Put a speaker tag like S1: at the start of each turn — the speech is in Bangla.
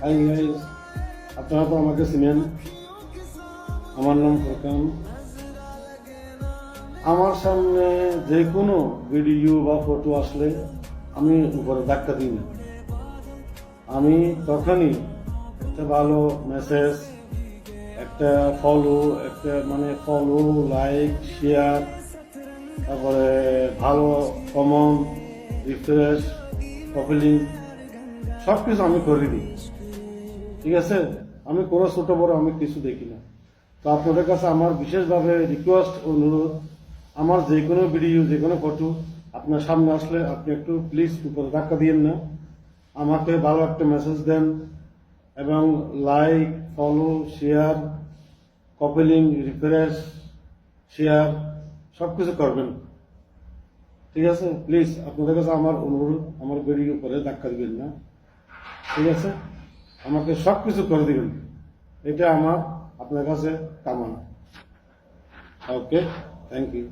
S1: হাই গাইস, আপনারা তো আমাকে চিনেন। আমার নাম ফোরকান। আমার সামনে যে কোনো ভিডিও বা ফটো আসলে আমি উপরে ধাক্কা দিই না। আমি তখনই একটা ভালো মেসেজ, একটা ফলো, লাইক, শেয়ার, তারপরে ভালো কমন, রিফ্রেশ, কপিলিং সব কিছু আমি করে দিই। ঠিক আছে, আমি কোনো ছোট বড় আমি কিছু দেখি না। তো আপনাদের কাছে আমার বিশেষভাবে রিকোয়েস্ট, অনুরোধ, আমার যে কোনো ভিডিও, যে কোনো ফটো আপনার সামনে আসলে আপনি একটু প্লিজ উপরে ধাক্কা দিয়েন না, আমাকে ভালো একটা মেসেজ দেন এবং লাইক, ফলো, শেয়ার, কপিলিং, রিফ্রেশ, শেয়ার সব কিছু করবেন। ঠিক আছে, প্লিজ আপনাদের কাছে আমার অনুরোধ, আমার ভিডিও উপরে ধাক্কা দিবেন না। ঠিক আছে, আমাকে সব কিছু করে দিবেন, এটা আমার আপনার কাছে কামনা। ওকে, থ্যাংক ইউ।